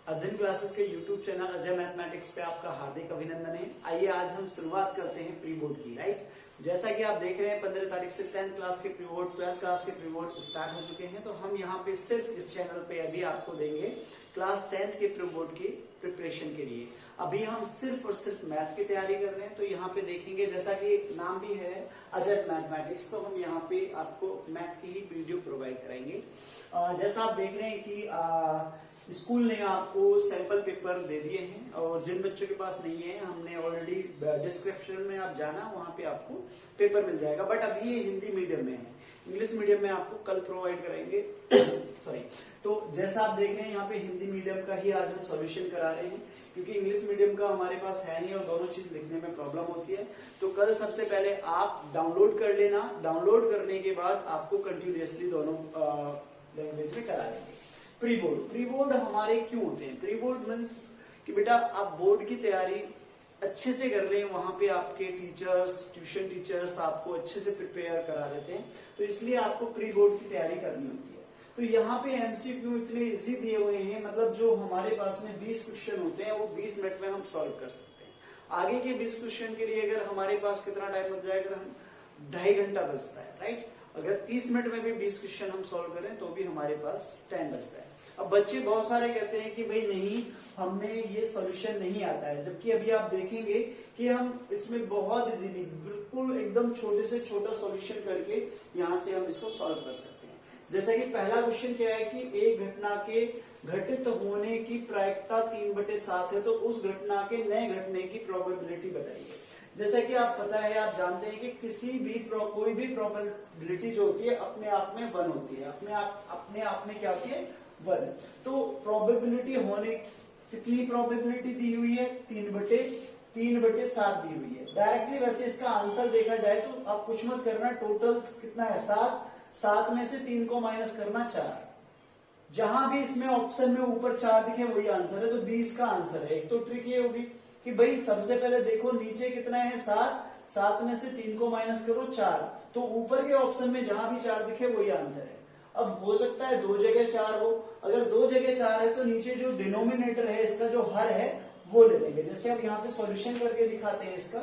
अध्ययन क्लासेस के YouTube channel Ajay mathematics पे आपका हार्दिक अभिनंदन है। आइए आज हम शुरुआत करते हैं प्री बोर्ड की। राइट, जैसा कि आप देख रहे हैं 15 तारीख से 10th क्लास के प्री बोर्ड 12th क्लास के प्री बोर्ड स्टार्ट हो चुके हैं। तो हम यहाँ पे सिर्फ इस चैनल पे अभी आपको देंगे क्लास 10th के प्री बोर्ड की प्रिपरेशन के लिए। अभी हम सिर्फ और सिर्फ मैथ की तैयारी कर रहे हैं। तो यहाँ पे देखेंगे, जैसा कि नाम भी है अजय मैथमेटिक्स, तो हम यहाँ पे आपको मैथ की ही वीडियो प्रोवाइड कराएंगे। जैसा आप देख रहे हैं कि स्कूल ने आपको सैंपल पेपर दे दिए हैं, और जिन बच्चों के पास नहीं है, हमने ऑलरेडी डिस्क्रिप्शन में आप जाना, वहां पे आपको पेपर मिल जाएगा। बट अभी ये हिंदी मीडियम में है, इंग्लिश मीडियम में आपको कल प्रोवाइड कराएंगे। सॉरी, तो जैसा आप देख रहे हैं यहाँ पे हिंदी मीडियम का ही आज हम सॉल्यूशन करा रहे हैं, क्योंकि इंग्लिश मीडियम का हमारे पास है नहीं और दोनों चीज लिखने में प्रॉब्लम होती है। तो कल सबसे पहले आप डाउनलोड कर लेना, डाउनलोड करने के बाद आपको कंटिन्यूअसली दोनों लैंग्वेज में करा लेंगे। प्री बोर्ड हमारे क्यों होते हैं? प्री बोर्ड मीन्स कि बेटा आप बोर्ड की तैयारी अच्छे से कर लें, वहां पे आपके टीचर्स, ट्यूशन टीचर्स आपको अच्छे से प्रिपेयर करा देते हैं, तो इसलिए आपको प्री बोर्ड की तैयारी करनी होती है। तो यहाँ पे एमसीक्यू इतने इजी दिए हुए हैं, मतलब जो हमारे पास में 20 क्वेश्चन होते हैं वो 20 मिनट में हम सॉल्व कर सकते हैं। आगे के 20 क्वेश्चन के लिए अगर हमारे पास कितना टाइम लग जाएगा, हम 2.5 घंटा बचता है। राइट, अगर 30 मिनट में भी 20 क्वेश्चन हम सॉल्व करें तो भी हमारे पास टाइम बचता है। अब बच्चे बहुत सारे कहते हैं कि भाई नहीं, हमें ये सॉल्यूशन नहीं आता है, जबकि अभी आप देखेंगे कि हम इसमें बहुत इजीली बिल्कुल एकदम छोटे से छोटा सॉल्यूशन करके यहाँ से हम इसको सॉल्व कर सकते हैं। जैसा कि पहला क्वेश्चन क्या है कि एक घटना के घटित होने की प्रायिकता 3/7 है, तो उस घटना के नए घटने की प्रोबेबिलिटी बताइए। जैसा कि आप पता है, आप जानते हैं कि किसी भी कोई भी प्रोबेबिलिटी जो होती है अपने आप में 1 होती है, अपने आप में क्या होती है, 1। तो प्रोबेबिलिटी होने, कितनी प्रोबेबिलिटी दी हुई है? 3/7 दी हुई है। डायरेक्टली वैसे इसका आंसर देखा जाए तो आप कुछ मत करना, टोटल कितना है 7 में से 3 को माइनस करना 4। जहां भी इसमें ऑप्शन में ऊपर 4 दिखे वही आंसर है, तो 20 का आंसर है। एक तो ट्रिक ये होगी कि भाई सबसे पहले देखो नीचे कितना है 7 में से 3 को माइनस करो 4, तो ऊपर के ऑप्शन में जहां भी 4 दिखे वही आंसर है। अब हो सकता है 2 जगह 4 हो, अगर 2 जगह 4 है तो नीचे जो डिनोमिनेटर है इसका, जो हर है वो ले लेंगे। जैसे अब यहाँ पे सॉल्यूशन करके दिखाते हैं इसका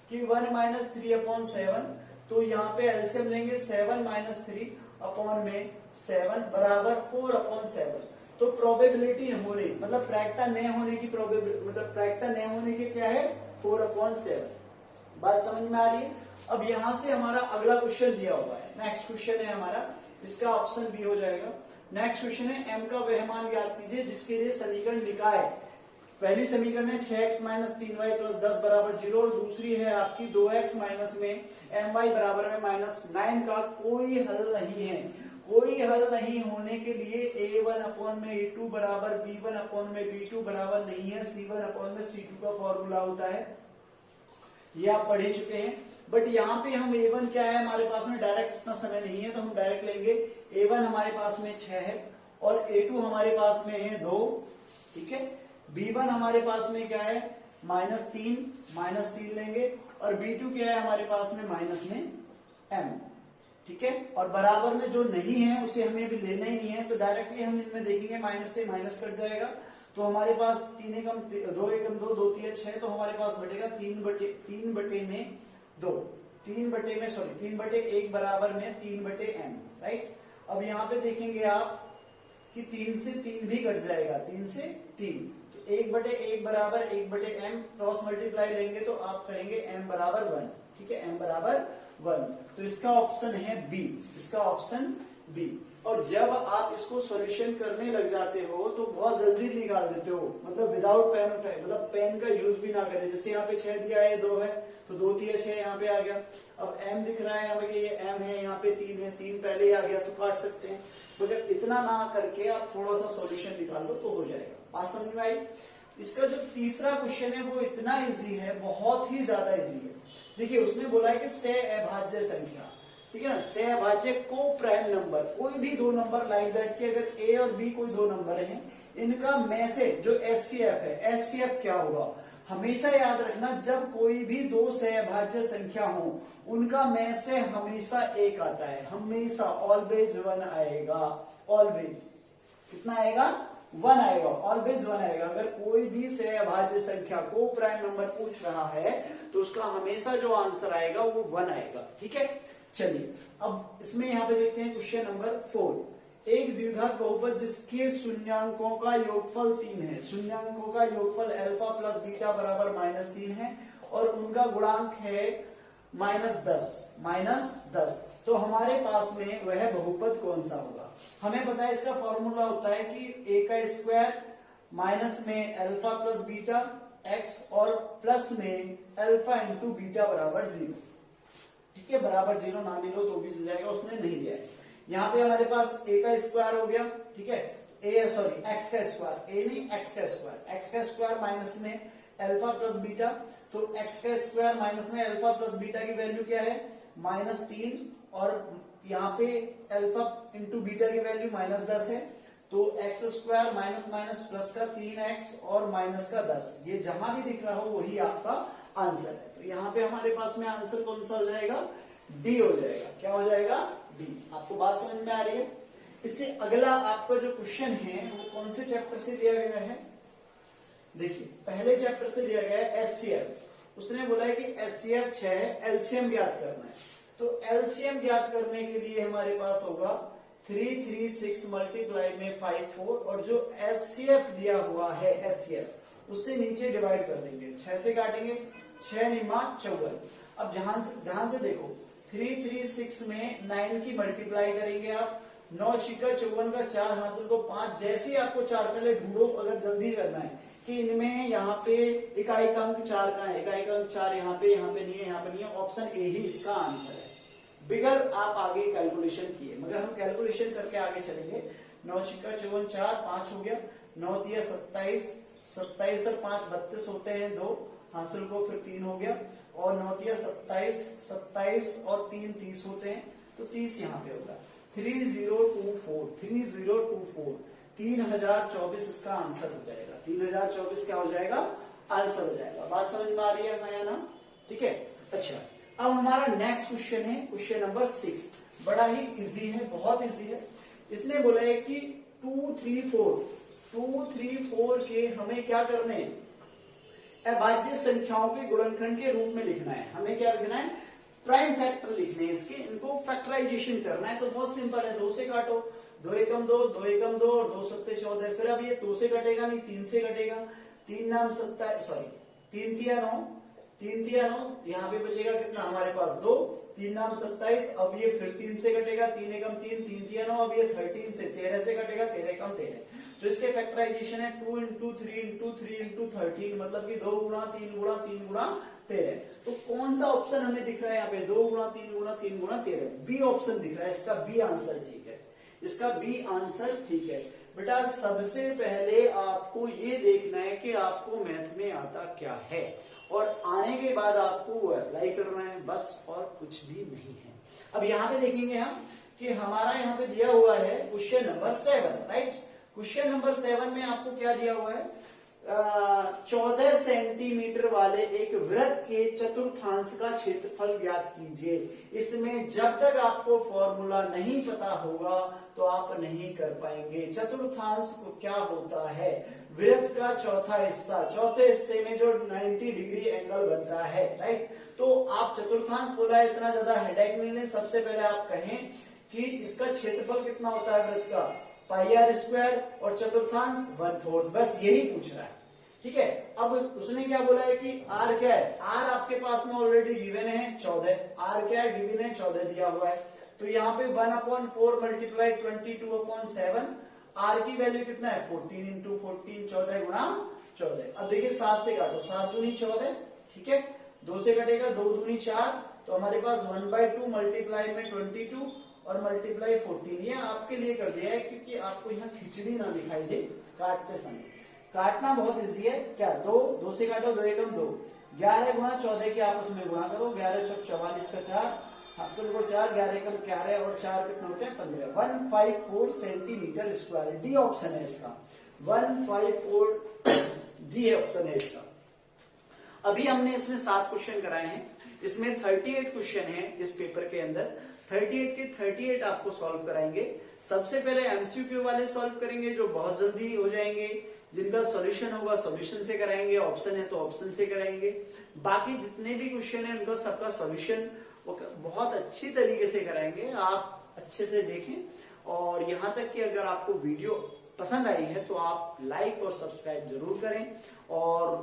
कि 1 - 3/7, तो यहाँ पे एलसीएम लेंगे 7 - 3/7 बराबर 4/7। तो प्रोबेबिलिटी होने मतलब प्रायिकता न होने की मतलब प्रायिकता न होने की क्या है, 4/7। बात समझ में आ रही है? अब यहां से हमारा अगला क्वेश्चन दिया हुआ है, नेक्स्ट क्वेश्चन है हमारा, इसका ऑप्शन बी हो जाएगा। नेक्स्ट क्वेश्चन है एम का वह मान ज्ञात कीजिए जिसके लिए समीकरण निकाय, पहली समीकरण है 6x - 3y + 10 = 0, और दूसरी है आपकी 2x - में my = -9 का कोई हल नहीं है। कोई हल नहीं होने के लिए a1/a2 बराबर b1/b2 बराबर नहीं है c1/c2 का फॉर्मूला होता है, ये आप पढ़ ही चुके हैं। बट यहाँ पे हम a1 क्या है, हमारे पास में डायरेक्ट इतना समय नहीं है, तो हम डायरेक्ट लेंगे। a1 हमारे पास में 6 है और a2 हमारे पास में है 2, ठीक है। b1 हमारे पास में क्या है, -3 लेंगे, और b2 क्या है हमारे पास में माइनस में m, ठीक है। और बराबर में जो नहीं है उसे हमें भी लेना ही नहीं है, तो डायरेक्टली हम इनमें देखेंगे माइनस से माइनस कट जाएगा, तो हमारे पास 3 एकम 2 एकम 2 2 3 6, तो हमारे पास बचेगा 3/1 बराबर में 3/m। राइट, अब यहाँ पे देखेंगे आप कि 3 से 3 भी कट जाएगा, 3 से 3, तो 1/1 बराबर 1/m, क्रॉस मल्टीप्लाई लेंगे तो आप करेंगे m बराबर 1, ठीक है, m बराबर 1। तो इसका ऑप्शन है बी, इसका ऑप्शन बी। और जब आप इसको सॉल्यूशन करने लग जाते हो तो बहुत जल्दी निकाल देते हो, मतलब विदाउट पेन, मतलब पेन का यूज भी ना करें। जैसे यहाँ पे 6 दिया है, 2 है, तो 2 3 6 यहाँ पे आ गया। अब m दिख रहा है यहाँ पे, ये m है, यहाँ पे 3 है, 3 पहले ही आ गया, तो काट सकते हैं। तो अगर इतना ना करके आप थोड़ा सा सॉल्यूशन निकाल लो तो हो जाएगा। बात समझ में आई? इसका जो तीसरा क्वेश्चन है वो इतना इजी है, बहुत ही ज्यादा इजी है। देखिए उसने बोला है कि सहअभाज्य संख्या, ठीक है ना, सहअभाज्य को प्राइम नंबर, कोई भी 2 नंबर लाइक दैट कि अगर a और b कोई 2 नंबर हैं, इनका में से जो एचसीएफ है, एचसीएफ क्या होगा, हमेशा याद रखना, जब कोई भी 2 सहअभाज्य संख्या हो उनका में से हमेशा 1 आता है, हमेशा ऑलवेज 1 आएगा। ऑलवेज कितना आएगा? वन आएगा, ऑलवेज वन आएगा। अगर कोई भी सहअभाज्य संख्या को प्राइम नंबर पूछ रहा है तो उसका हमेशा जो आंसर आएगा वो वन आएगा। ठीक है, चलिए अब इसमें यहाँ पे देखते हैं क्वेश्चन नंबर 4। एक द्विघात बहुपद जिसके शून्यांकों का योगफल 3 है, शून्यांकों का योगफल अल्फा प्लस बीटा बराबर -3 है और उनका गुणांक है -10। तो हमारे पास में वह बहुपद कौन सा होगा? हमें पता है इसका फॉर्मूला होता है कि ए का स्क्वायर माइनस में अल्फा प्लस बीटा एक्स और प्लस में अल्फा इंटू बीटा बराबर 0। ठीक है, बराबर 0 ना भी लो तो भी चल जाएगा, उसने नहीं दिया है। यहाँ पे हमारे पास ए का स्क्वायर हो गया, ठीक है, एक्स का स्क्वायर, ए नहीं एक्स का स्क्वायर, एक्स का स्क्वायर माइनस में अल्फा प्लस बीटा, तो एक्स का स्क्वायर माइनस में अल्फा प्लस बीटा की वैल्यू क्या है? -3 और यहाँ पे अल्फा इंटू बीटा की वैल्यू -10 है, तो x square minus minus plus का 3x और माइनस का 10, ये जहां भी दिख रहा हो वही आपका आंसर है। तो यहाँ पे हमारे पास में आंसर कौन सा हो जाएगा? डी हो जाएगा। क्या हो जाएगा? डी। आपको बात समझ में आ रही है? इससे अगला आपका जो क्वेश्चन है वो कौन से चैप्टर से लिया गया है? देखिए, पहले चैप्टर से लिया गया है एचसीएफ। उसने बोला है कि एचसीएफ 6 है, एलसीएम ज्ञात करना है। तो एलसीएम ज्ञात करने के लिए हमारे पास होगा 336 मल्टीप्लाई में 54 और जो एचसीएफ दिया हुआ है एचसीएफ उससे नीचे डिवाइड कर देंगे, 6 से काटेंगे, 6 निमा 54। अब ध्यान से देखो, 336 में 9 की मल्टीप्लाई करेंगे आप, 9 छिका 54 का 4 हासिल को 5। जैसे ही आपको 4 पहले ढूंढो, अगर जल्दी करना है कि इनमें यहाँ पे इकाई अंक 4 का है, इकाई अंक 4 यहाँ पे नहीं है, यहाँ पे नहीं है, ऑप्शन ए ही इसका आंसर है, बिगर आप आगे कैलकुलेशन किए। मगर हम कैलकुलेशन करके आगे चलेंगे। 9 छिका 54 4 5 हो गया, 9 तिया 27, 27 और 5 32 होते हैं, 2 हासिल को फिर 3 हो गया, और 9 तिया 27, 27 और 3 30 होते हैं, तो 30 यहाँ पे होगा। 3024 3024 इसका आंसर हो जाएगा। 3024 क्या हो जाएगा? आंसर हो जाएगा। बात समझ में आ रही है माया ना? ठीक है, अच्छा अब हमारा नेक्स्ट क्वेश्चन है क्वेश्चन नंबर 6। बड़ा ही इजी है, बहुत इजी है। इसने बोला है कि 2 3 4 के हमें क्या करने हैं? अभाज्य संख्याओं के गुणनखंड के रूप में लिखना है। हमें क्या लिखना है? प्राइम फैक्टर लिखने हैं इसके, इनको फैक्टराइजेशन करना है। तो बहुत सिंपल है, 2 से काटो, 2 एकम 2, 2 एकम 2 और 2 सत्ते 14। फिर अब ये 2 से कटेगा नहीं, 3 से कटेगा, 3 नाम 3 तिया 9, यहाँ पे बचेगा कितना हमारे पास? 2, 3 नाम 27। अब ये फिर 3 से कटेगा, 3 एकम 3, 3 तिया 9। अब ये 13 से 13 से कटेगा, 13 एकम 13। तो इसके फैक्टराइजेशन है 2 इंटू 3 इंटू 3 इंटू 13, मतलब कि 2 गुणा 3 गुणा 3 गुणा 13। तो कौन सा ऑप्शन हमें दिख रहा है यहाँ पे? 2 गुणा 3 गुणा 3 गुणा 13, बी ऑप्शन दिख रहा है। इसका बी आंसर ठीक है, इसका बी आंसर ठीक है। बेटा सबसे पहले आपको ये देखना है कि आपको मैथ में आता क्या है, और आने के बाद आपको वो अप्लाई करना है, बस और कुछ भी नहीं है। अब यहाँ पे देखेंगे हम कि हमारा यहाँ पे दिया हुआ है question number 7, right? Question number 7 में आपको क्या दिया हुआ है? 14 सेंटीमीटर वाले एक वृत्त के चतुर्थांश का क्षेत्रफल ज्ञात कीजिए। इसमें जब तक आपको फॉर्मूला नहीं पता होगा तो आप नहीं कर पाएंगे। चतुर्थांश को क्या होता है? वृत्त का चौथा हिस्सा, चौथे हिस्से में जो 90 डिग्री एंगल बनता है, राइट? तो आप चतुर्थांश बोला है, इतना ज्यादा हेडेक नहीं ले। सबसे पहले आप कहें कि इसका क्षेत्रफल कितना होता है वृत्त का? पाई आर स्क्वायर, और चतुर्थांश 1/4, बस यही पूछ रहा है। ठीक है, अब उसने क्या बोला है कि आर क्या है? आर आपके पास में ऑलरेडी गिवन है 14। आर क्या है? गिवन है 14 दिया हुआ है। तो यहाँ पे 1/4 मल्टीप्लाई 22/7। आर की वैल्यू कितना है? 14 इंटू 14, 14 गुणा 14। अब देखिए 7 से काटो, 7 दूनी 14, ठीक है, 2 से कटेगा, 2 दूनी 4, तो हमारे पास 1/2 मल्टीप्लाई में 22 और मल्टीप्लाई 14। ये आपके लिए कर दिया है क्योंकि आपको यहाँ खिचड़ी ना दिखाई दे काटते समय। काटना बहुत इजी है। क्या? 2 से काटो, 2 एकम 2, 11 गुणा 14 के आपस में गुणा करो, 11 चौक 44 का 4, हासिल को 4, 11 एकम 11 और 4 कितने होते हैं? 15। 154 सेंटीमीटर स्क्वायर, डी ऑप्शन है इसका। 154 डी ऑप्शन है इसका। अभी हमने इसमें 7 क्वेश्चन कराए हैं, इसमें 38 क्वेश्चन है इस पेपर के अंदर। 38 के 38 आपको सॉल्व कराएंगे। सबसे पहले एमसीक्यू वाले सॉल्व करेंगे जो बहुत जल्दी हो जाएंगे, जिनका सॉल्यूशन होगा सॉल्यूशन से कराएंगे, ऑप्शन है तो ऑप्शन से कराएंगे। बाकी जितने भी क्वेश्चन है उनका सबका सॉल्यूशन बहुत अच्छी तरीके से कराएंगे, आप अच्छे से देखें। और यहाँ तक कि अगर आपको वीडियो पसंद आई है तो आप लाइक और सब्सक्राइब जरूर करें। और